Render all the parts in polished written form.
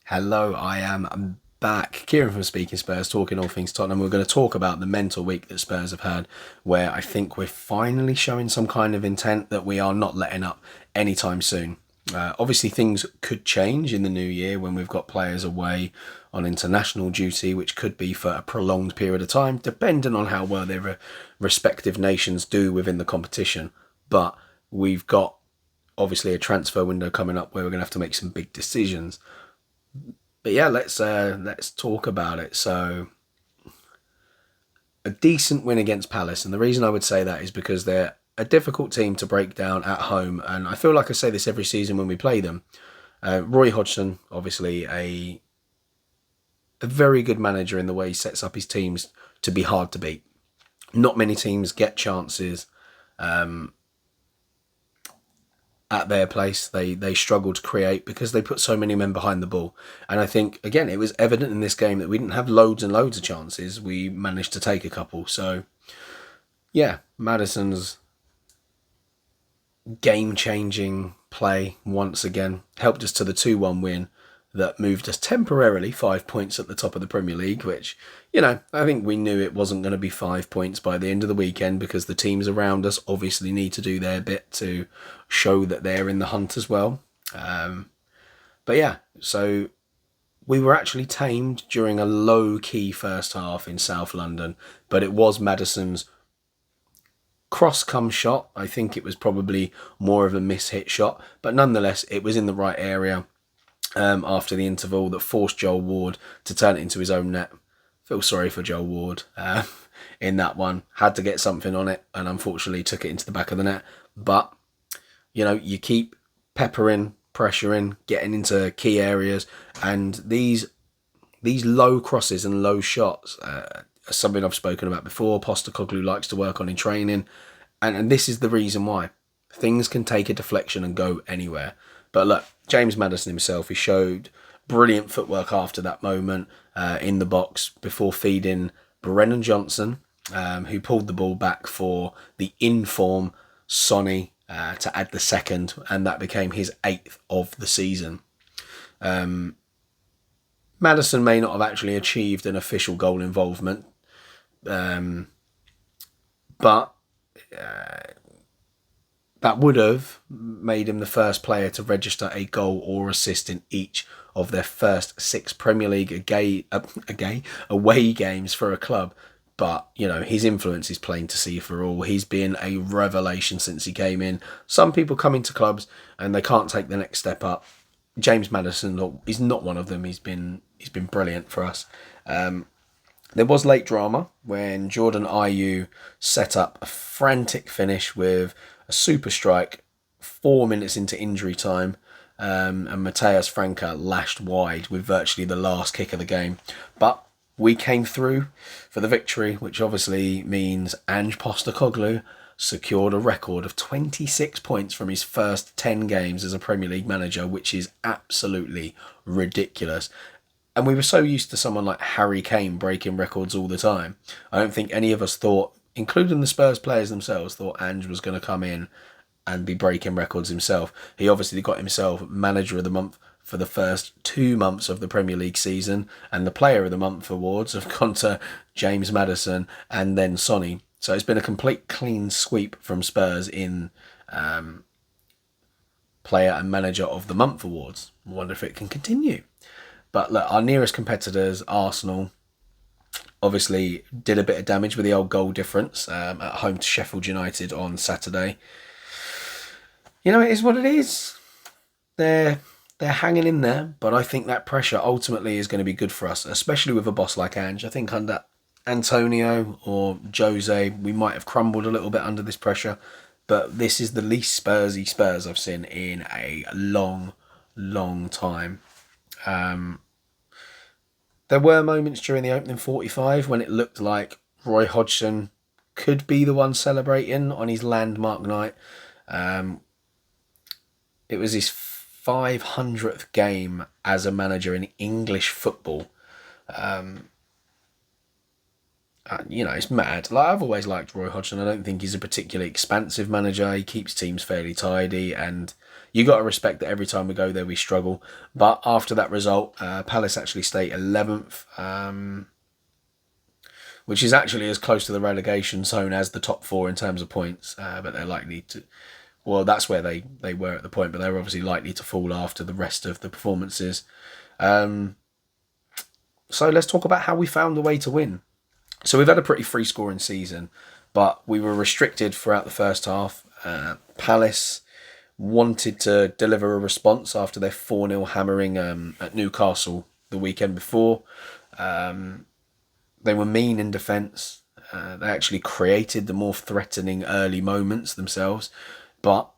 Hello, I'm back. Kieran from Speaking Spurs, talking all things Tottenham. We're going to talk about the mental week that Spurs have had, where I think we're finally showing some kind of intent that we are not letting up anytime soon. Obviously, things could change in the new year when we've got players away on international duty, which could be for a prolonged period of time, depending on how well their respective nations do within the competition. But we've got obviously a transfer window coming up where we're going to have to make some big decisions. But yeah, let's talk about it. So, a decent win against Palace, and the reason I would say that is because they're a difficult team to break down at home, and I feel like I say this every season when we play them. Roy Hodgson, obviously a very good manager in the way he sets up his teams to be hard to beat. Not many teams get chances at their place. They struggle to create because they put so many men behind the ball. And I think, again, it was evident in this game that we didn't have loads and loads of chances. We managed to take a couple. So, yeah, Maddison's game-changing play once again helped us to the 2-1 win that moved us temporarily 5 points at the top of the Premier League, which, I think we knew it wasn't going to be 5 points by the end of the weekend because the teams around us obviously need to do their bit to show that they're in the hunt as well. But yeah, so we were actually tamed during a low-key first half in South London, but it was Maddison's cross-come shot. I think it was probably more of a miss-hit shot, but nonetheless, it was in the right area. After the interval that forced Joel Ward to turn it into his own net. Feel sorry for Joel Ward in that one. Had to get something on it and unfortunately took it into the back of the net. But, you keep peppering, pressuring, getting into key areas, and these low crosses and low shots are something I've spoken about before. Postecoglou likes to work on in training, and this is the reason why. Things can take a deflection and go anywhere. But look, James Maddison himself, he showed brilliant footwork after that moment in the box before feeding Brennan Johnson, who pulled the ball back for the in-form Sonny to add the second, and that became his 8th of the season. Maddison may not have actually achieved an official goal involvement, but that would have made him the first player to register a goal or assist in each of their first 6 Premier League away games for a club. But, his influence is plain to see for all. He's been a revelation since he came in. Some people come into clubs and they can't take the next step up. James Maddison is not one of them. He's been brilliant for us. There was late drama when Jordan Ayew set up a frantic finish with a super strike 4 minutes into injury time, and Mateus Franca lashed wide with virtually the last kick of the game. But we came through for the victory, which obviously means Ange Postecoglou secured a record of 26 points from his first 10 games as a Premier League manager, which is absolutely ridiculous. And we were so used to someone like Harry Kane breaking records all the time. I don't think any of us thought, including the Spurs players themselves, thought Ange was going to come in and be breaking records himself. He obviously got himself Manager of the Month for the first 2 months of the Premier League season, and the Player of the Month awards have gone to James Maddison and then Sonny. So it's been a complete clean sweep from Spurs in Player and Manager of the Month awards. I wonder if it can continue. But look, our nearest competitors, Arsenal, obviously did a bit of damage with the old goal difference at home to Sheffield United on Saturday. It is what it is. They're hanging in there, but I think that pressure ultimately is going to be good for us, especially with a boss like Ange. I think under Antonio or Jose, we might have crumbled a little bit under this pressure, but this is the least Spursy Spurs I've seen in a long, long time. There were moments during the opening 45 when it looked like Roy Hodgson could be the one celebrating on his landmark night. It was his 500th game as a manager in English football. It's mad. Like, I've always liked Roy Hodgson. I don't think he's a particularly expansive manager. He keeps teams fairly tidy, and you got to respect that every time we go there we struggle. But after that result, Palace actually stay 11th, which is actually as close to the relegation zone as the top four in terms of points. But they're likely to. Well, that's where they were at the point, but they're obviously likely to fall after the rest of the performances. So let's talk about how we found the way to win. So we've had a pretty free scoring season, but we were restricted throughout the first half. Palace wanted to deliver a response after their 4-0 hammering at Newcastle the weekend before. They were mean in defence. They actually created the more threatening early moments themselves. But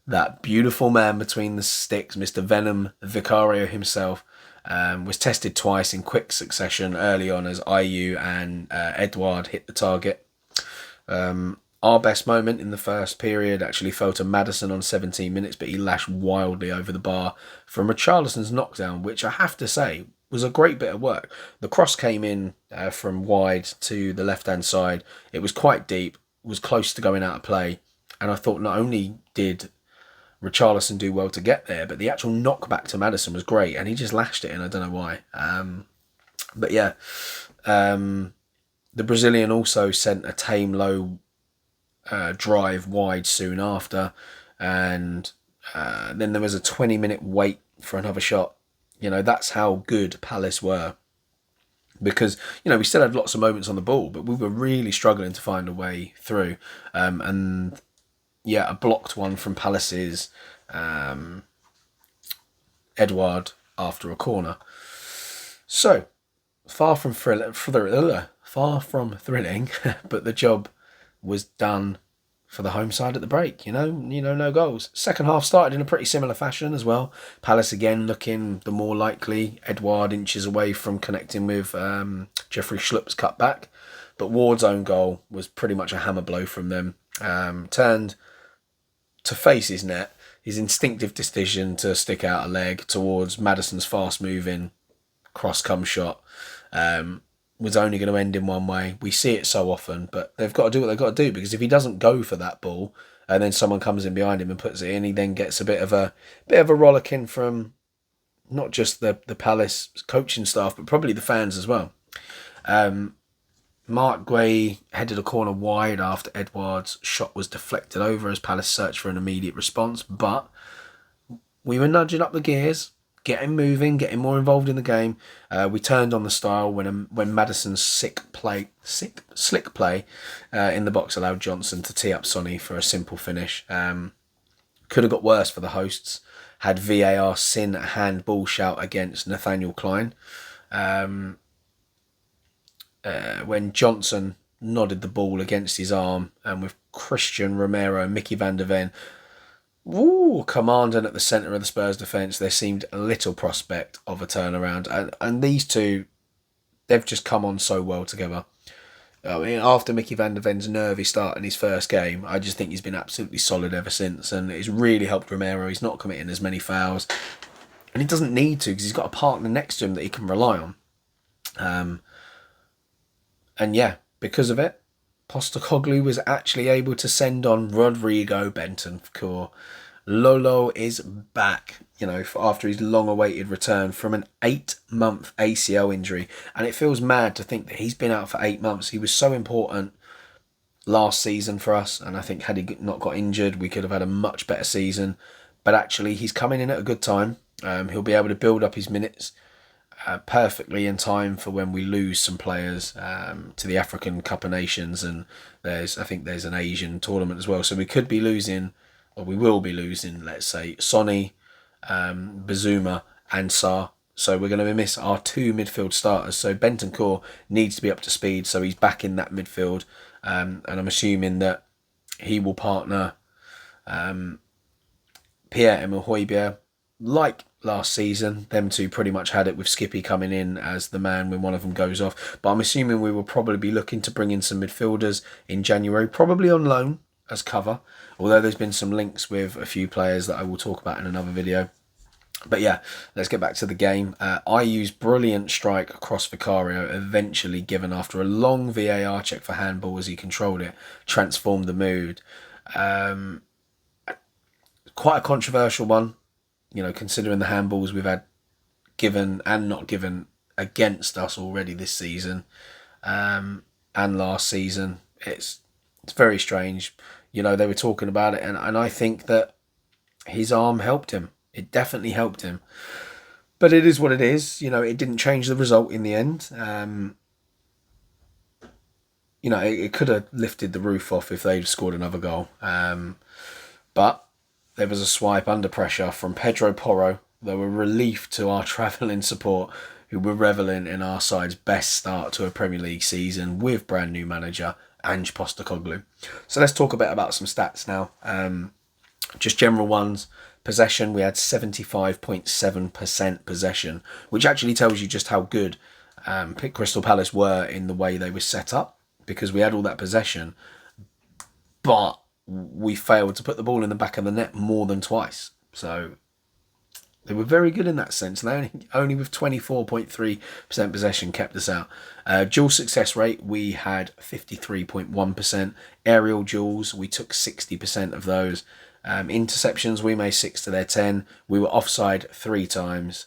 that beautiful man between the sticks, Mr. Venom Vicario himself, was tested twice in quick succession early on as Ayew and Edouard hit the target. Our best moment in the first period actually fell to Maddison on 17 minutes, but he lashed wildly over the bar from Richarlison's knockdown, which I have to say was a great bit of work. The cross came in from wide to the left-hand side. It was quite deep, was close to going out of play, and I thought not only did Richarlison do well to get there, but the actual knockback to Maddison was great, and he just lashed it in. I don't know why. But yeah, the Brazilian also sent a tame low drive wide soon after, and then there was a 20-minute wait for another shot. That's how good Palace were, because we still had lots of moments on the ball, but we were really struggling to find a way through. And yeah, a blocked one from Palace's Edouard after a corner. So far from thrilling, but the job was done for the home side at the break. No goals. Second half started in a pretty similar fashion as well. Palace again looking the more likely. Edouard inches away from connecting with Jeffrey Schlupp's cutback, but Ward's own goal was pretty much a hammer blow from them. Turned to face his net, his instinctive decision to stick out a leg towards Maddison's fast-moving cross-come shot was only going to end in one way. We see it so often, but they've got to do what they've got to do, because if he doesn't go for that ball and then someone comes in behind him and puts it in, he then gets a bit of a rollicking from not just the Palace coaching staff, but probably the fans as well. Mark Guay headed a corner wide after Edouard's shot was deflected over as Palace searched for an immediate response, but we were nudging up the gears, getting moving, getting more involved in the game. We turned on the style when Maddison's slick play in the box allowed Johnson to tee up Sonny for a simple finish. Could have got worse for the hosts had VAR sin a handball shout against Nathaniel Klein. When Johnson nodded the ball against his arm, and with Christian Romero and Mickey van der Ven commanding at the centre of the Spurs defence, there seemed a little prospect of a turnaround. And these two, they've just come on so well together. I mean, after Mickey van der Ven's nervy start in his first game, I just think he's been absolutely solid ever since, and it's really helped Romero. He's not committing as many fouls, and he doesn't need to, because he's got a partner next to him that he can rely on. And yeah, because of it, Postecoglou was actually able to send on Rodrigo Bentancur. Lolo is back, after his long-awaited return from an 8-month ACL injury. And it feels mad to think that he's been out for 8 months. He was so important last season for us, and I think had he not got injured, we could have had a much better season. But actually, he's coming in at a good time. He'll be able to build up his minutes perfectly in time for when we lose some players to the African Cup of Nations, and I think there's an Asian tournament as well. So we could be losing, or we will be losing, let's say, Sonny, Bazuma and Sarr. So we're going to miss our two midfield starters. So Bentancur needs to be up to speed, so he's back in that midfield. And I'm assuming that he will partner Pierre-Emile Højbjerg. Like last season, them two pretty much had it with Skippy coming in as the man when one of them goes off. But I'm assuming we will probably be looking to bring in some midfielders in January, probably on loan as cover. Although there's been some links with a few players that I will talk about in another video. But yeah, let's get back to the game. I used brilliant strike across Vicario, eventually given after a long VAR check for handball as he controlled it, transformed the mood. Um, Quite a controversial one, considering the handballs we've had given and not given against us already this season and last season. It's very strange. They were talking about it, and I think that his arm helped him. It definitely helped him. But it is what it is. It didn't change the result in the end. It could have lifted the roof off if they'd scored another goal. But there was a swipe under pressure from Pedro Porro. They were relief to our travelling support, who were revelling in our side's best start to a Premier League season with brand new manager Ange Postecoglou. So let's talk a bit about some stats now. Just general ones. Possession, we had 75.7% possession, which actually tells you just how good Crystal Palace were in the way they were set up, because we had all that possession, but we failed to put the ball in the back of the net more than twice. So they were very good in that sense. They only with 24.3% possession kept us out. Dual success rate, we had 53.1%. Aerial duels, we took 60% of those. Interceptions, we made 6 to their 10. We were offside 3 times.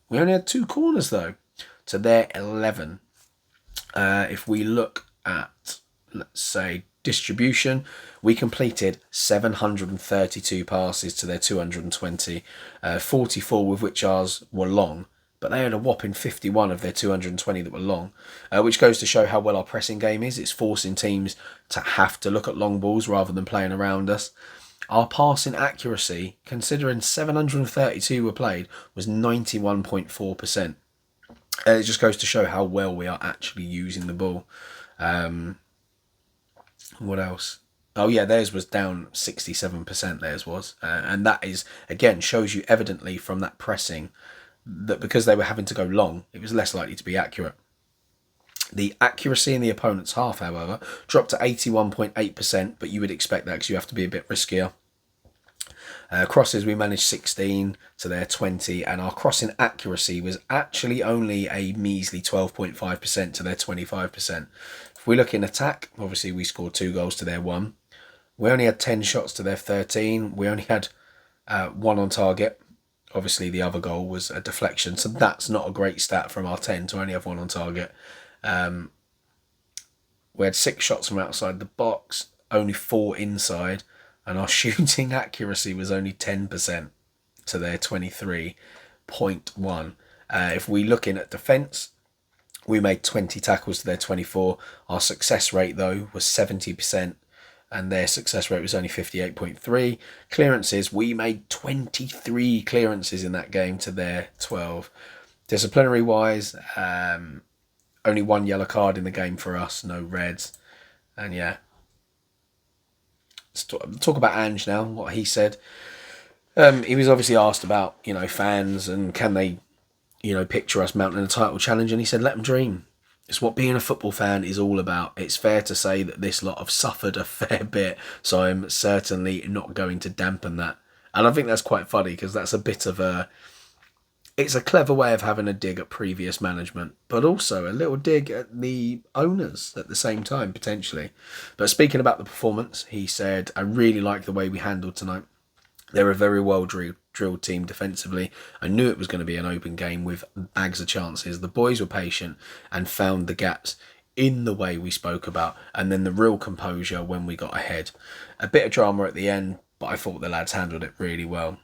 We only had 2 corners though to their 11. If we look at, let's say, distribution, we completed 732 passes to their 220, 44 with which ours were long, but they had a whopping 51 of their 220 that were long, which goes to show how well our pressing game is. It's forcing teams to have to look at long balls rather than playing around us. Our passing accuracy, considering 732 were played, was 91.4%. It just goes to show how well we are actually using the ball. What else? Oh yeah, theirs was down 67%, theirs was. And that is, again, shows you evidently from that pressing that because they were having to go long, it was less likely to be accurate. The accuracy in the opponent's half, however, dropped to 81.8%, but you would expect that because you have to be a bit riskier. Crosses, we managed 16 to their 20, and our crossing accuracy was actually only a measly 12.5% to their 25%. If we look in attack, obviously we scored 2 goals to their 1. We only had 10 shots to their 13. We only had 1 on target. Obviously the other goal was a deflection, so that's not a great stat from our 10 to only have 1 on target. We had 6 shots from outside the box, only 4 inside, and our shooting accuracy was only 10% to their 23.1. If we look in at defence, we made 20 tackles to their 24. Our success rate, though, was 70%, and their success rate was only 58.3. Clearances, we made 23 clearances in that game to their 12. Disciplinary-wise, only 1 yellow card in the game for us, no reds. And yeah, let's talk about Ange now, what he said. He was obviously asked about, fans and can they, picture us mounting a title challenge, and he said, let them dream. It's what being a football fan is all about. It's fair to say that this lot have suffered a fair bit, so I'm certainly not going to dampen that. And I think that's quite funny because that's a bit of it's a clever way of having a dig at previous management, but also a little dig at the owners at the same time, potentially. But speaking about the performance, he said, I really like the way we handled tonight. They're a very well drilled team defensively. I knew it was going to be an open game with bags of chances. The boys were patient and found the gaps in the way we spoke about, and then the real composure when we got ahead. A bit of drama at the end, but I thought the lads handled it really well.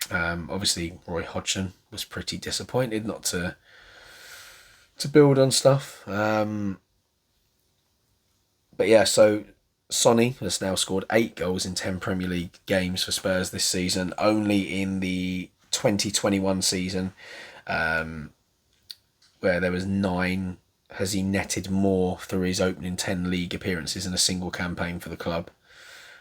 Obviously, Roy Hodgson was pretty disappointed not to build on stuff. But yeah, so Sonny has now scored 8 goals in 10 Premier League games for Spurs this season. Only in the 2021 season, where there was 9, has he netted more through his opening 10 league appearances in a single campaign for the club.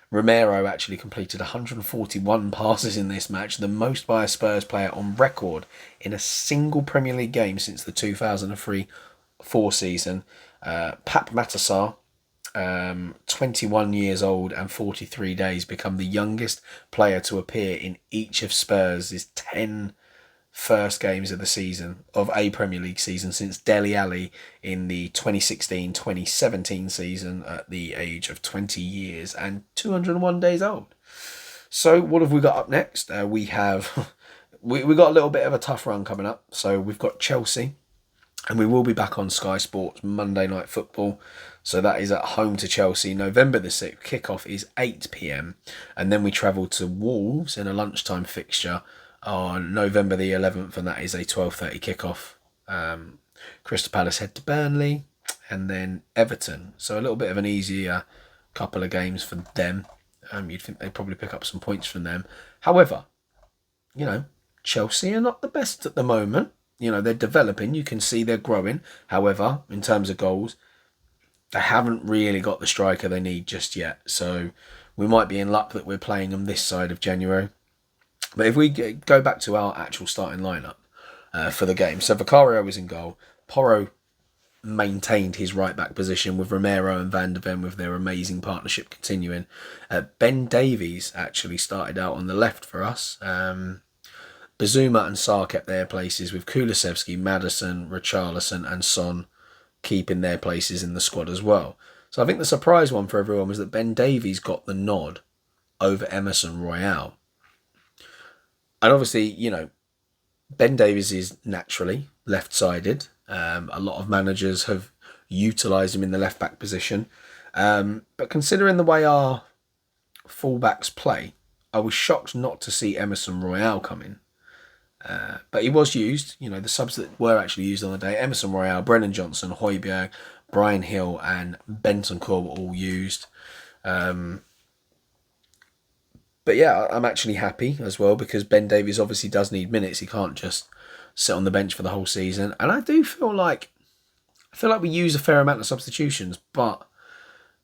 Romero actually completed 141 passes in this match, the most by a Spurs player on record in a single Premier League game since the 2003-04 season. Pap Matassar, 21 years old and 43 days, become the youngest player to appear in each of Spurs' 10 first games of the season, of a Premier League season, since Dele Alli in the 2016-2017 season at the age of 20 years and 201 days old. So what have we got up next? We have we got a little bit of a tough run coming up. So we've got Chelsea, and we will be back on Sky Sports Monday Night Football. So that is at home to Chelsea, November the 6th. Kickoff is 8 p.m. And then we travel to Wolves in a lunchtime fixture on November the 11th, and that is a 12:30 kickoff. Crystal Palace head to Burnley, and then Everton. So a little bit of an easier couple of games for them. You'd think they'd probably pick up some points from them. However, Chelsea are not the best at the moment. They're developing. You can see they're growing. However, in terms of goals, they haven't really got the striker they need just yet. So we might be in luck that we're playing them this side of January. But if we go back to our actual starting lineup for the game, so Vicario was in goal. Porro maintained his right-back position with Romero and Van de Ven with their amazing partnership continuing. Ben Davies actually started out on the left for us. Bazuma and Sarr kept their places, with Kulusevski, Maddison, Richarlison and Son keeping their places in the squad as well. So I think the surprise one for everyone was that Ben Davies got the nod over Emerson Royale. And obviously, Ben Davies is naturally left-sided. A lot of managers have utilised him in the left-back position. But considering the way our full-backs play, I was shocked not to see Emerson Royale come in. But he was used. The subs that were actually used on the day: Emerson Royale, Brennan Johnson, Højbjerg, Brian Hill and Bentancur were all used. But yeah, I'm actually happy as well, because Ben Davies obviously does need minutes. He can't just sit on the bench for the whole season. And I do feel like we use a fair amount of substitutions, but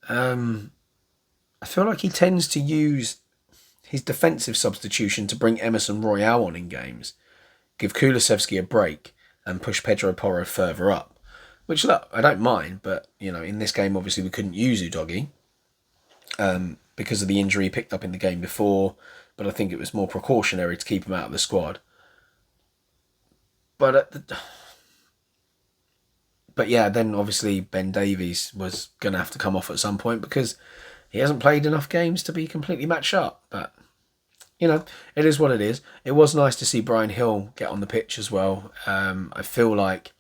I feel like he tends to use his defensive substitution to bring Emerson Royale on in games, give Kulusevski a break and push Pedro Porro further up. Which, look, I don't mind, but, in this game, obviously, we couldn't use Udogie because of the injury he picked up in the game before, but I think it was more precautionary to keep him out of the squad. But yeah, then obviously Ben Davies was going to have to come off at some point because he hasn't played enough games to be completely matched up. But, it is what it is. It was nice to see Brian Hill get on the pitch as well. I feel like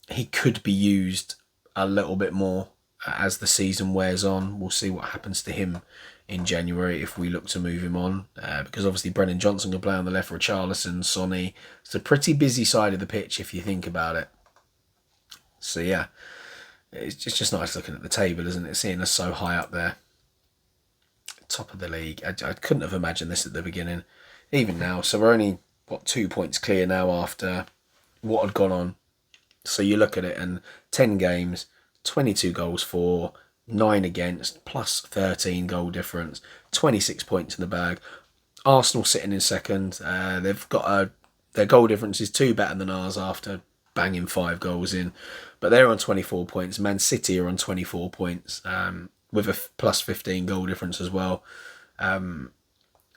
he could be used a little bit more as the season wears on. We'll see what happens to him in January if we look to move him on, because obviously Brennan Johnson can play on the left, Richarlison, Sonny. It's a pretty busy side of the pitch if you think about it. So yeah, it's just nice looking at the table, isn't it? Seeing us so high up there, top of the league. I couldn't have imagined this at the beginning, even now. So we're only 2 points clear now after what had gone on. So you look at it, and 10 games, 22 goals for, 9 against, plus 13 goal difference, 26 points in the bag. Arsenal sitting in second. They've got their goal difference is 2 better than ours after banging 5 goals in, but they're on 24 points. Man City are on 24 points with a plus 15 goal difference as well.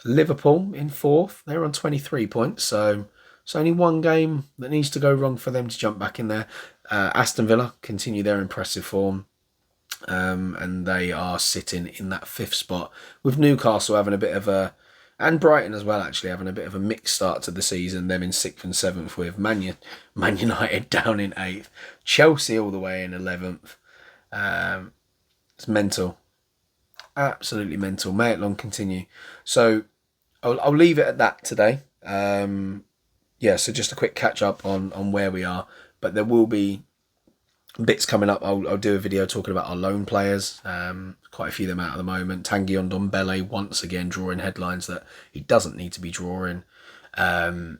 Liverpool in 4th. They're on 23 points. So it's only one game that needs to go wrong for them to jump back in there. Aston Villa continue their impressive form. And they are sitting in that 5th spot, with Newcastle having a bit of a, and Brighton as well, actually having a bit of a mixed start to the season. Them in 6th and 7th, with Man United down in 8th, Chelsea all the way in 11th. It's mental, absolutely mental. May it long continue. So I'll leave it at that today. So just a quick catch up on where we are, but there will be bits coming up. I'll do a video talking about our loan players. Quite a few of them out at the moment. Tanguy Ndombele once again drawing headlines that he doesn't need to be drawing. I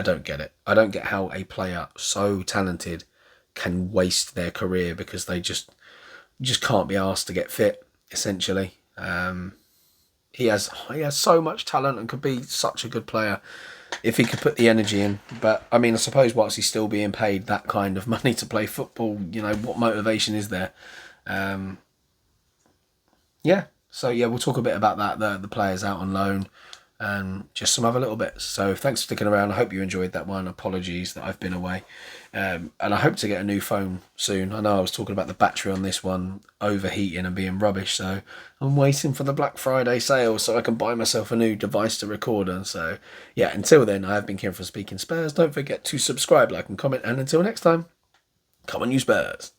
don't get it. I don't get how a player so talented can waste their career because they just can't be asked to get fit, essentially. He has so much talent and could be such a good player if he could put the energy in. But I mean, I suppose whilst he's still being paid that kind of money to play football, what motivation is there? So we'll talk a bit about that, the players out on loan. and just some other little bits. So thanks for sticking around. I hope you enjoyed that one. Apologies that I've been away. And I hope to get a new phone soon. I know I was talking about the battery on this one overheating and being rubbish, so I'm waiting for the Black Friday sale so I can buy myself a new device to record on. So yeah, until then, I have been Kieran from Speaking Spurs. Don't forget to subscribe, like and comment, and until next time, come on you Spurs.